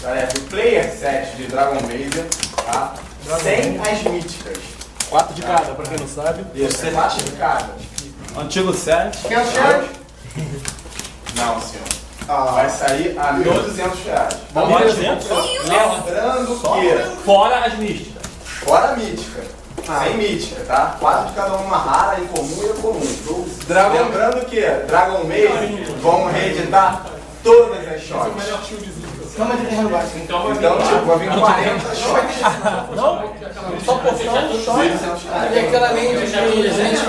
Galera, o player set de Dragon Maiden, tá? Sem as míticas. 4 de cada, pra quem não sabe. Isso, 4 de cada. Antigo set. Quer o set? Não, senhor. Vai sair a R$ 1.200. Lembrando que... Fora as místicas. Fora a mítica. Sem mítica, tá? 4 de cada uma rara, incomum e comum. Lembrando que Dragon Maiden vão reeditar todas as shots. Então, tipo, vai vir 40 shots. Não? Só porção, shot e aquela lente de gente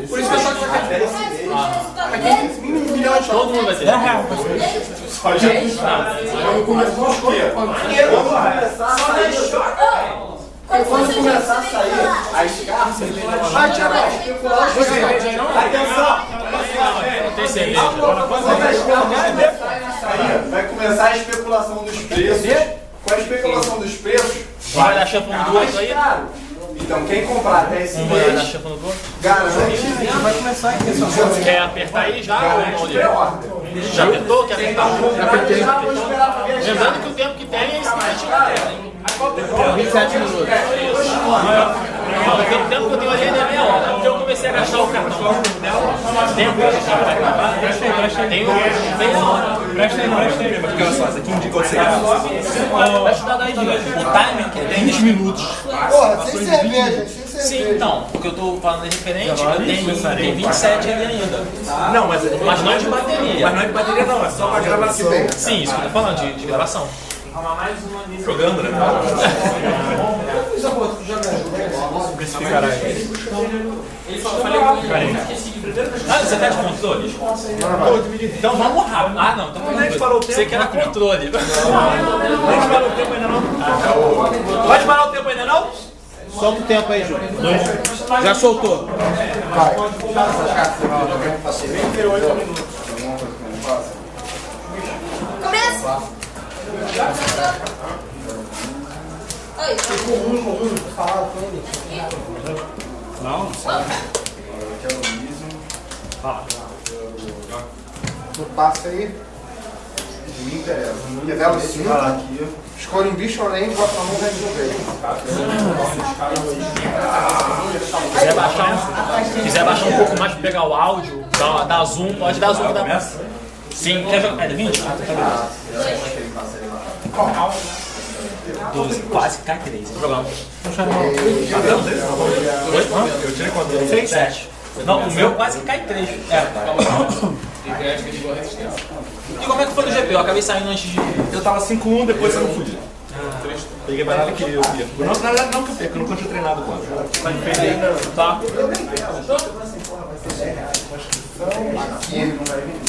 por isso que eu só que vai ter. Aqui, 1 milhão de shots. Todo mundo vai ter. Só gente. Quando começou a escolher. Quando começar a sair as cartas, vai tirar a especulação. Atenção! Tem cerveja. Vai começar a especulação dos preços. Com a especulação dos preços, Vai dar champa no do outro aí? então quem comprar até esse Vai dar mês, champa no do outro? garante. Vai começar aqui. Quer apertar aí já? Garante pré-order. Já apertou? Quer apertar? Já vou esperar pra ver as Lembrando que o tempo que tem é esse que 27 minutos. o tempo que eu tenho ali ainda é meia hora. Porque eu comecei a gastar o cartão. Tempo que vai acabar. Tenho meia hora. Presta aí, porque olha só, esse aqui indica onde você grava. Vai estudar daí, o timing que tem 20 minutos. Porra, sem cerveja, sem cerveja. Sim, então, porque eu tô falando de referente, eu tenho 27 ali ainda. Não, mas Mas não de bateria. não é de bateria não, é só uma gravação. Sim, isso que eu tô falando, de gravação. Jogando, né? Ah, você tá de controle? Então vamos rápido. Ah, não, então A gente parou o tempo. você quer na controle. A gente parou o tempo ainda não? Pode parar o tempo ainda não? Solta o tempo aí, Júlio. Já soltou. Começa! Oi. No passe aí. Revela o 5. Escolhe um bicho além, bota na mão e resolver. Quiser baixar um pouco mais pra pegar o áudio, dar zoom, pode dar zoom que dá. Sim, quer jogar? É 20? Ah, tá beleza. 12, quase cai 3. Jogando. Eu tirei quanto? 7. Não, o meu quase que cai 3. É. E como é que foi no GP? Eu acabei saindo antes de. Eu tava 5-1, depois eu não fui. Peguei mais nada que eu ia. Na verdade não que eu perco, eu nunca tinha treinado com ela. Tá.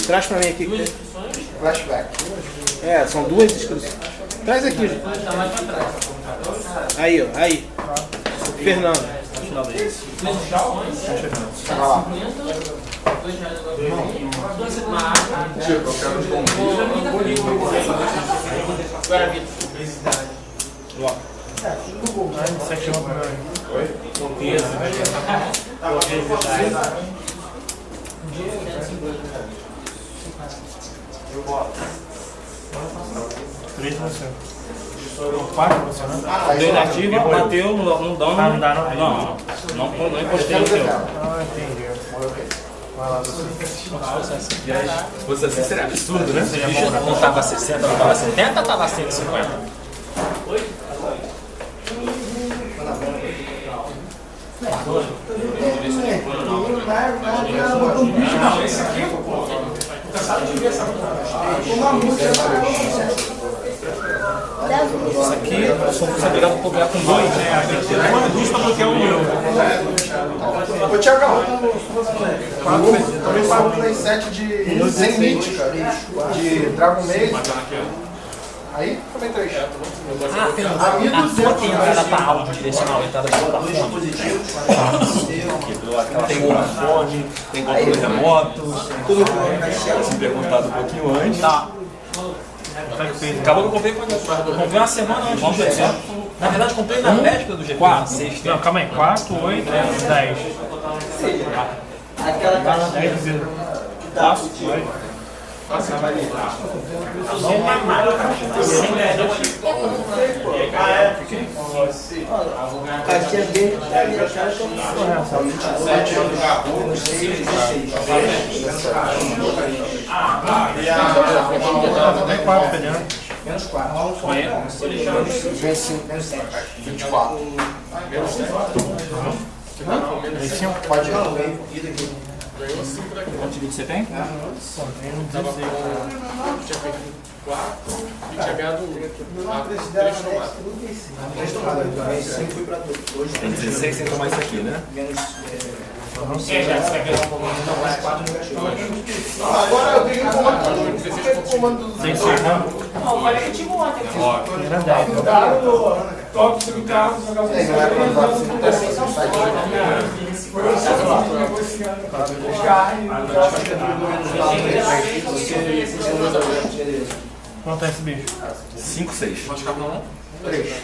Traz pra mim aqui. Flashback. É, são 2 inscrições. Traz aqui, Júlio. Aí, ó, aí. Fernando. Tipo, eu quero Deu inativo, bateu no dano. Não dá, não. Não encostei no teu. Se fosse assim seria absurdo, né? O bicho não tava 60, não tava 70, tava 150. Isso aqui, eu sou muito obrigado a cobrar com 2, né? Tem que ter uma luz pra bloquear o meu. Ô, Thiagão. Também pago um play set de sem mítica, de Dragon Maiden. Aí, também 3. Ah, tem entrada pra áudio direcional, entrada pra fone. Tem o fone, tem controle remoto, tudo se perguntado um pouquinho antes. Tá. Acabou que eu comprei quando eu comprei uma semana antes do GP. Na verdade, comprei na véspera do GP. 4. Sexta. Não, calma aí. 4, 8, 10. Caixinha verde. Menos 4. Vem 5. 24. Pode ir. Quanto de vida você tem? E tinha ganhado 3 tomadas. 3 tomadas. Vem 5 fui pra 2. Tem 16 sem tomar isso aqui, né? Menos. Agora eu tenho um comando. Tem 6, né? Não, olha que eu tive ontem. Era 10. Top sobre carro, jogar Tem galera que vai até 6 sites. Quanto é esse bicho? 5, 6. Quantos carros não? 3.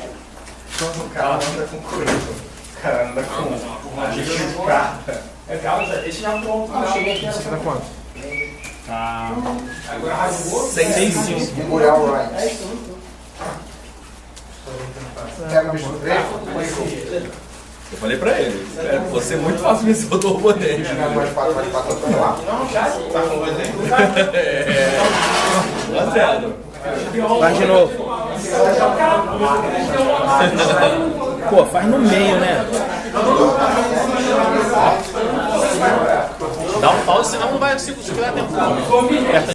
O cara anda com currículo. O cara anda com carta. É carro, esse já pronto. Você tá quanto? Tá. Agora a rádio boa. 6, 5. Memorial Rights. Pega o bicho do trecho. Eu falei pra ele, você é muito fácil vencer o Turbo dele. Mais 4, vamos lá. Tá com o exemplo? Faz de novo. Pô, faz no meio, né? Dá um pause, senão não vai conseguir dar tempo.